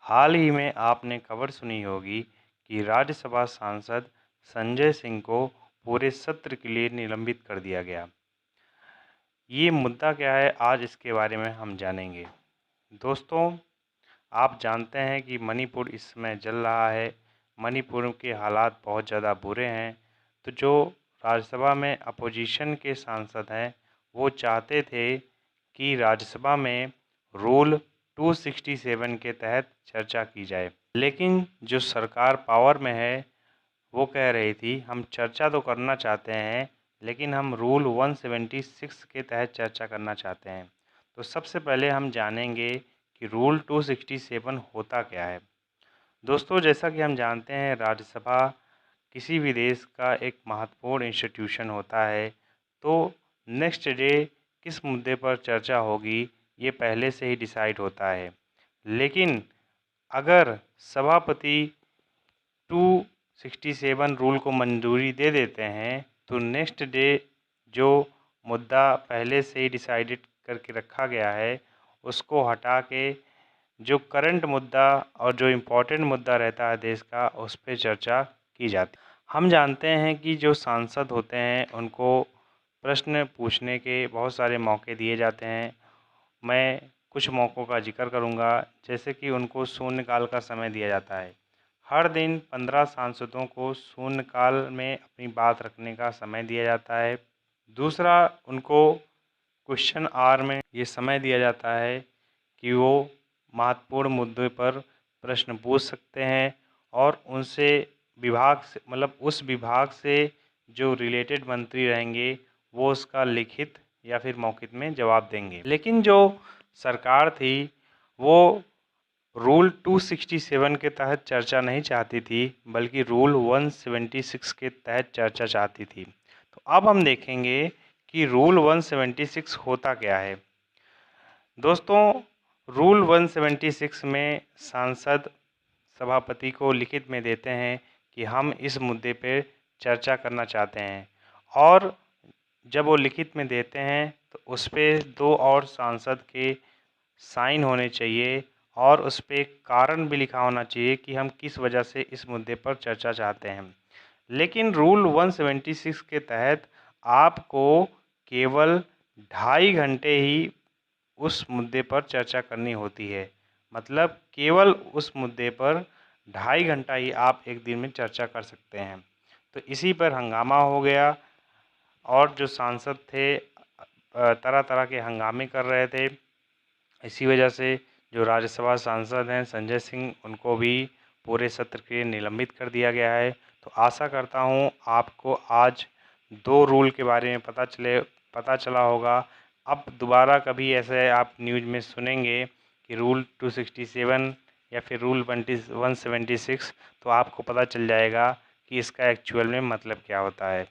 हाल ही में आपने खबर सुनी होगी कि राज्यसभा सांसद संजय सिंह को पूरे सत्र के लिए निलंबित कर दिया गया। ये मुद्दा क्या है, आज इसके बारे में हम जानेंगे। दोस्तों, आप जानते हैं कि मणिपुर इस समय जल रहा है। मणिपुर के हालात बहुत ज़्यादा बुरे हैं। तो जो राज्यसभा में अपोजिशन के सांसद हैं, वो चाहते थे कि राज्यसभा में रूल 267 के तहत चर्चा की जाए। लेकिन जो सरकार पावर में है, वो कह रही थी हम चर्चा तो करना चाहते हैं, लेकिन हम रूल 176 के तहत चर्चा करना चाहते हैं। तो सबसे पहले हम जानेंगे कि रूल 267 होता क्या है। दोस्तों, जैसा कि हम जानते हैं, राज्यसभा किसी भी देश का एक महत्वपूर्ण इंस्टीट्यूशन होता है। तो नेक्स्ट डे किस मुद्दे पर चर्चा होगी, ये पहले से ही डिसाइड होता है। लेकिन अगर सभापति 267 रूल को मंजूरी दे देते हैं, तो नेक्स्ट डे जो मुद्दा पहले से ही डिसाइडेड करके रखा गया है, उसको हटा के जो करंट मुद्दा और जो इम्पोर्टेंट मुद्दा रहता है देश का, उस पे चर्चा की जाती है। हम जानते हैं कि जो सांसद होते हैं, उनको प्रश्न पूछने के बहुत सारे मौके दिए जाते हैं। मैं कुछ मौक़ों का जिक्र करूंगा, जैसे कि उनको शून्यकाल का समय दिया जाता है। हर दिन 15 सांसदों को शून्यकाल में अपनी बात रखने का समय दिया जाता है। दूसरा, उनको क्वेश्चन आवर में ये समय दिया जाता है कि वो महत्वपूर्ण मुद्दे पर प्रश्न पूछ सकते हैं और उनसे विभाग से उस विभाग से जो रिलेटेड मंत्री रहेंगे, वो उसका लिखित या फिर मौखिक में जवाब देंगे। लेकिन जो सरकार थी, वो रूल 267 के तहत चर्चा नहीं चाहती थी, बल्कि रूल 176 के तहत चर्चा चाहती थी। तो अब हम देखेंगे कि रूल 176 होता क्या है। दोस्तों, रूल 176 में सांसद सभापति को लिखित में देते हैं कि हम इस मुद्दे पर चर्चा करना चाहते हैं, और जब वो लिखित में देते हैं तो उस पर 2 और सांसद के साइन होने चाहिए और उस पर एक कारण भी लिखा होना चाहिए कि हम किस वजह से इस मुद्दे पर चर्चा चाहते हैं। लेकिन रूल 176 के तहत आपको केवल 2.5 घंटे ही उस मुद्दे पर चर्चा करनी होती है। मतलब केवल उस मुद्दे पर 2.5 घंटा ही आप एक दिन में चर्चा कर सकते हैं। तो इसी पर हंगामा हो गया और जो सांसद थे तरह तरह के हंगामे कर रहे थे। इसी वजह से जो राज्यसभा सांसद हैं संजय सिंह, उनको भी पूरे सत्र के लिए निलंबित कर दिया गया है। तो आशा करता हूँ आपको आज 2 रूल के बारे में पता चला होगा। अब दोबारा कभी ऐसे आप न्यूज़ में सुनेंगे कि रूल 267 या फिर रूल 176, तो आपको पता चल जाएगा कि इसका एक्चुअल में मतलब क्या होता है।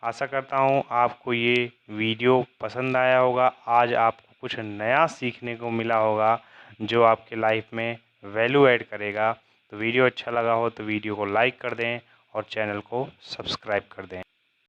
आशा करता हूँ आपको ये वीडियो पसंद आया होगा। आज आपको कुछ नया सीखने को मिला होगा, जो आपके लाइफ में वैल्यू ऐड करेगा। तो वीडियो अच्छा लगा हो तो वीडियो को लाइक कर दें और चैनल को सब्सक्राइब कर दें।